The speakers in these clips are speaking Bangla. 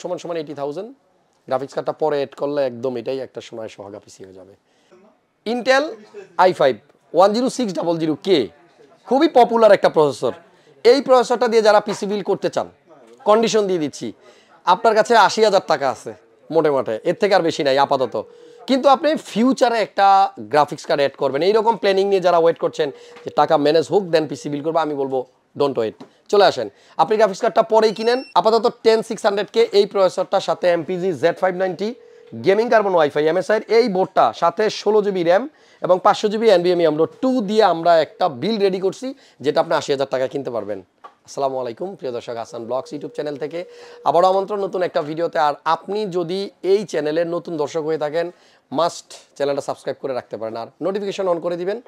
সমান সমান 80,000 গ্রাফিক্স কার্ডটা পরে এড করলে একদম এটাই একটা সোনায় সোহাগা পিসি হয়ে যাবে ইন্টেল i5 10600K খুবই পপুলার একটা প্রসেসর এই প্রসেসরটা দিয়ে যারা পিসি বিল্ড করতে চান কন্ডিশন দিয়ে দিচ্ছি আপনার কাছে 80,000 টাকা আছে মোটামুটি এর থেকে আর বেশি নাই আপাতত কিন্তু আপনি ফিউচারে একটা গ্রাফিক্স কার্ড অ্যাড করবেন এইরকম প্ল্যানিং নিয়ে যারা ওয়েট করছেন যে টাকা ম্যানেজ হোক দেন পিসি বিল্ড করবো আমি বলবো ডোন্ট ওয়েট চলে আসেন আপনি গ্রাফিক্স কার্ডটা পরেই কিনেন আপাতত 10600K এই প্রসেসরটার সাথে MPG Z590 gaming carbon wifi MSI এর এই বোর্ডটা সাথে 16GB র্যাম এবং 500GB NVMe আমরা 2 দিয়ে আমরা একটা বিল রেডি করছি যেটা আপনি 80,000 টাকা কিনতে পারবেন আসসালামু আলাইকুম প্রিয় দর্শক হাসান ব্লগস ইউটিউব চ্যানেল থেকে আবারও আমন্ত্রণ নতুন একটা ভিডিওতে আর আপনি যদি এই চ্যানেলের নতুন দর্শক হয়ে থাকেন মাস্ট চ্যানেলটা সাবস্ক্রাইব করে রাখতে পারেন আর নোটিফিকেশন অন করে দিবেন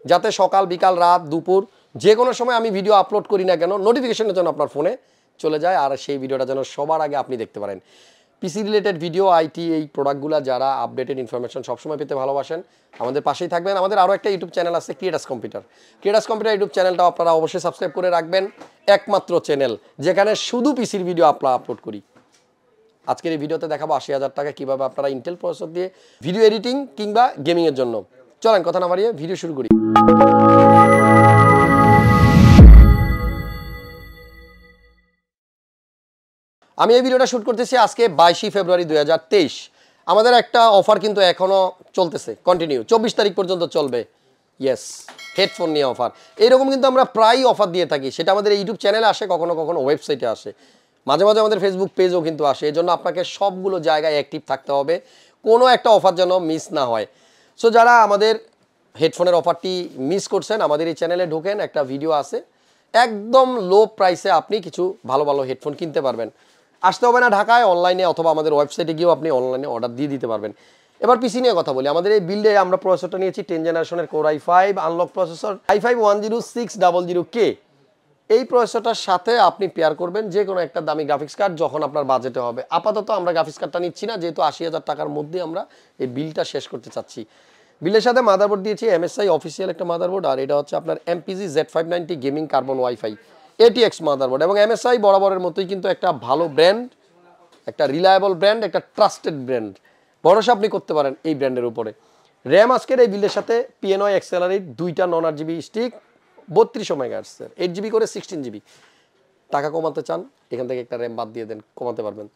যাতে সকাল বিকাল রাত দুপুর যে কোনো সময় আমি ভিডিও আপলোড করি না কেন নোটিফিকেশনের জন্য আপনার ফোনে চলে যায় আর সেই ভিডিওটা যেন সবার আগে আপনি দেখতে পারেন পিসি রিলেটেড ভিডিও আইটি এই প্রোডাক্টগুলো যারা আপডেটেড ইনফরমেশন সবসময় পেতে ভালোবাসেন আমাদের পাশেই থাকবেন আমাদের আরও একটা ইউটিউব চ্যানেল আছে ক্রিয়েটার্স কম্পিউটার ইউটিউব চ্যানেলটাও আপনারা অবশ্যই সাবস্ক্রাইব করে রাখবেন একমাত্র চ্যানেল যেখানে শুধু পিসির ভিডিও আপলোড করি আজকের এই ভিডিওতে দেখাবো 80,000 টাকা কীভাবে আপনারা ইন্টেল প্রসেসর দিয়ে ভিডিও এডিটিং কিংবা গেমিংয়ের জন্য চলেন কথা না বাড়িয়ে ভিডিও শুরু করি আমি এই ভিডিওটা শ্যুট করতেছি আজকে 22 ফেব্রুয়ারি 2023 আমাদের একটা অফার কিন্তু এখনও চলতেছে কন্টিনিউ 24 তারিখ পর্যন্ত চলবে ইয়েস হেডফোন নিয়ে অফার এইরকম কিন্তু আমরা প্রায়ই অফার দিয়ে থাকি সেটা আমাদের ইউটিউব চ্যানেলে আসে কখনো কখনো ওয়েবসাইটে আসে মাঝে মাঝে আমাদের ফেসবুক পেজও কিন্তু আসে এই জন্য আপনাকে সবগুলো জায়গায় অ্যাক্টিভ থাকতে হবে কোনো একটা অফার যেন মিস না হয় সো যারা আমাদের হেডফোনের অফারটি মিস করছেন আমাদের এই চ্যানেলে ঢোকেন একটা ভিডিও আছে একদম লো প্রাইসে আপনি কিছু ভালো ভালো হেডফোন কিনতে পারবেন আসতে হবে না ঢাকায় অনলাইনে অথবা আমাদের ওয়েবসাইটে গিয়েও আপনি অনলাইনে অর্ডার দিয়ে দিতে পারবেন এবার পিসি নিয়ে কথা বলি আমাদের এই বিল্ডে আমরা প্রসেসরটা নিয়েছি 10 জেনারেশনের core i5 unlock processor i5 10600K এই প্রসেসরটার সাথে আপনি পেয়ার করবেন যে কোনো একটা দামি গ্রাফিক্স কার্ড যখন আপনার বাজেটে হবে আপাতত আমরা গ্রাফিক্স কার্ডটা নিচ্ছি না যেহেতু 80,000 টাকার মধ্যে আমরা এই বিলটা শেষ করতে চাচ্ছি বিলের সাথে মাদারবোর্ড দিয়েছি MSI অফিসিয়াল একটা মাদারবোর্ড আর এটা হচ্ছে আপনার MPG Z590 gaming carbon wifi ATX motherboard এবং MSI বরাবরের মতোই কিন্তু একটা ভালো ব্র্যান্ড একটা রিলায়েবল ব্র্যান্ড একটা ট্রাস্টেড ব্র্যান্ড ভরসা আপনি করতে পারেন এই ব্র্যান্ডের উপরে র্যাম আজকের এই বিলের সাথে PNY অ্যাক্সেলারেট দুইটা 9RGB স্টিক 32 মেগাহার্টজের 8GB করে 16GB টাকা কমাতে চান এখান থেকে একটা র্যাম বাদ দিয়ে দেন কমাতে পারবেন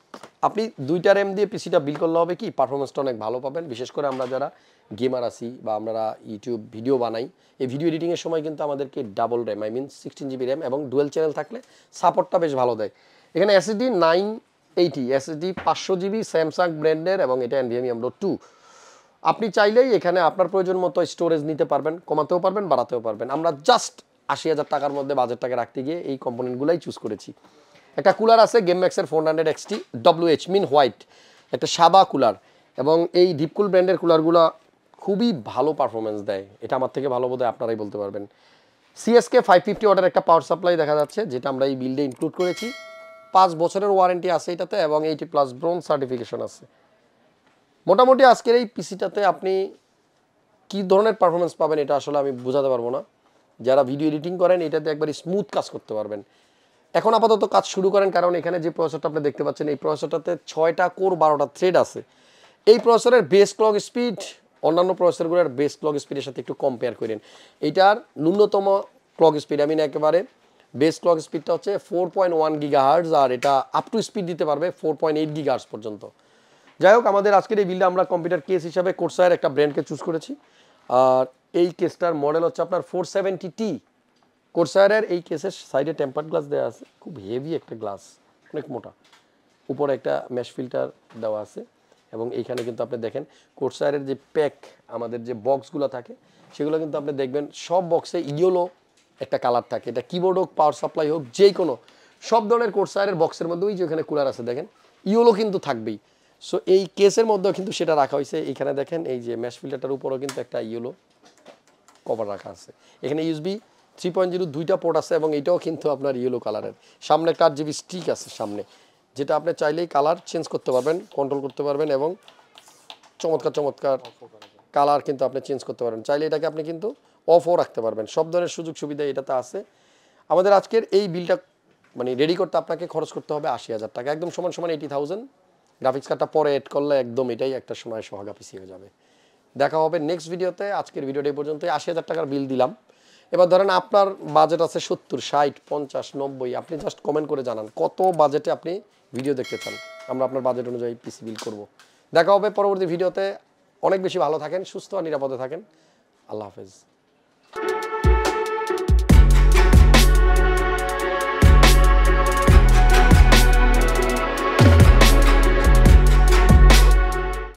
আপনি দুইটা র্যাম দিয়ে পিসিটা বিল করলে হবে কি পারফরমেন্সটা অনেক ভালো পাবেন বিশেষ করে আমরা যারা গেমার আছি বা আমরা ইউটিউব ভিডিও বানাই এই ভিডিও এডিটিংয়ের সময় কিন্তু আমাদেরকে ডাবল র্যাম 16GB র্যাম এবং ডুয়েল চ্যানেল থাকলে সাপোর্টটা বেশ ভালো দেয় এখানে SSD 980 SSD 500GB স্যামসাং ব্র্যান্ডের এবং এটা NVMe আমরা 2 আপনি চাইলেই এখানে আপনার প্রয়োজন মতো স্টোরেজ নিতে পারবেন কমাতেও পারবেন বাড়াতেও পারবেন আমরা জাস্ট 80,000 টাকার মধ্যে বাজেটটাকে রাখতে গিয়ে এই কম্পোনেন্টগুলাই চুজ করেছি একটা কুলার আছে গেম ম্যাক্সের 400 XT WH মিন হোয়াইট একটা সাদা কুলার এবং এই ডিপকুল ব্র্যান্ডের কুলারগুলো খুবই ভালো পারফরমেন্স দেয় এটা আমার থেকে ভালো বোধহয় আপনারাই বলতে পারবেন CSK 550 ওয়াটের একটা পাওয়ার সাপ্লাই দেখা যাচ্ছে যেটা আমরা এই বিল্ডে ইনক্লুড করেছি 5 বছরের ওয়ারেন্টি আছে এটাতে এবং 80+ ব্রোঞ্জ সার্টিফিকেশন আছে মোটামুটি আজকের এই পিসিটাতে আপনি কী ধরনের পারফরমেন্স পাবেন এটা আসলে আমি বোঝাতে পারবো না যারা ভিডিও এডিটিং করেন এটাতে একবারই স্মুথ কাজ করতে পারবেন এখন আপাতত কাজ শুরু করেন কারণ এখানে যে প্রসেসরটা আপনি দেখতে পাচ্ছেন এই প্রসেসরটাতে 6টা কোর 12টা থ্রেড আছে এই প্রসেসরের বেস ক্লক স্পিড অন্যান্য প্রসেসরগুলোর বেস ক্লক স্পিডের সাথে একটু কম্পেয়ার করেন এইটার ন্যূনতম ক্লক স্পিড আমি একেবারে বেস ক্লক স্পিডটা হচ্ছে 4.1 GHz আর এটা আপ টু স্পিড দিতে পারবে 4.8 GHz পর্যন্ত যাই হোক আমাদের আজকের এই বিলটা আমরা কম্পিউটার কেস হিসাবে কোর্সায়ার একটা ব্র্যান্ডকে চুজ করেছি আর এই কেসটার মডেল হচ্ছে আপনার 470T কোর্সায়ারের এই কেসের সাইডে টেম্পার্ড গ্লাস দেওয়া আছে খুব হেভি একটা গ্লাস অনেক মোটা উপরে একটা ম্যাশ ফিল্টার দেওয়া আছে এবং এইখানে কিন্তু আপনি দেখেন কোর্সায়ারের যে প্যাক আমাদের যে বক্সগুলো থাকে সেগুলো কিন্তু আপনি দেখবেন সব বক্সে ইয়েলো একটা কালার থাকে এটা কিবোর্ড হোক পাওয়ার সাপ্লাই হোক যে কোনো সব ধরনের কোর্সায়ারের বক্সের মধ্যে ওই যে ওখানে কুলার আছে দেখেন ইয়েলো কিন্তু থাকবেই সো এই কেসের মধ্যেও কিন্তু সেটা রাখা হয়েছে এখানে দেখেন এই যে ম্যাশ ফিল্টারটার উপরেও কিন্তু একটা ইয়েলো কভার রাখা আছে এখানে USB 3.0 দুইটা পোর্ট আছে এবং এটাও কিন্তু আপনার ইয়েলো কালারের সামনে একটা 8GB স্টিক আছে সামনে যেটা আপনি চাইলেই কালার চেঞ্জ করতে পারবেন কন্ট্রোল করতে পারবেন এবং চমৎকার কালার কিন্তু আপনি চেঞ্জ করতে পারবেন চাইলে এটাকে আপনি কিন্তু অফও রাখতে পারবেন সব ধরনের সুযোগ সুবিধা এটাতে আছে আমাদের আজকের এই বিলটা মানে রেডি করতে আপনাকে খরচ করতে হবে ৮০,০০০ টাকা, একদম সমান সমান 80,000। গ্রাফিক্স কার্ডটা পরে এড করলে একদম এটাই একটা সময় সোহাগা পিসি হয়ে যাবে। দেখা হবে নেক্সট ভিডিওতে। আজকের ভিডিওটা এই পর্যন্ত। ৮০,০০০ টাকার বিল দিলাম। এবার ধরেন আপনার বাজেট আছে ৭০, ৬০, ৫০, ৯০, আপনি জাস্ট কমেন্ট করে জানান কত বাজেটে আপনি ভিডিও দেখতে চান, আমরা আপনার বাজেট অনুযায়ী পিসি বিল করব। দেখা হবে পরবর্তী ভিডিওতে। অনেক বেশি ভালো থাকেন, সুস্থ আর নিরাপদে থাকেন। আল্লাহ হাফেজ।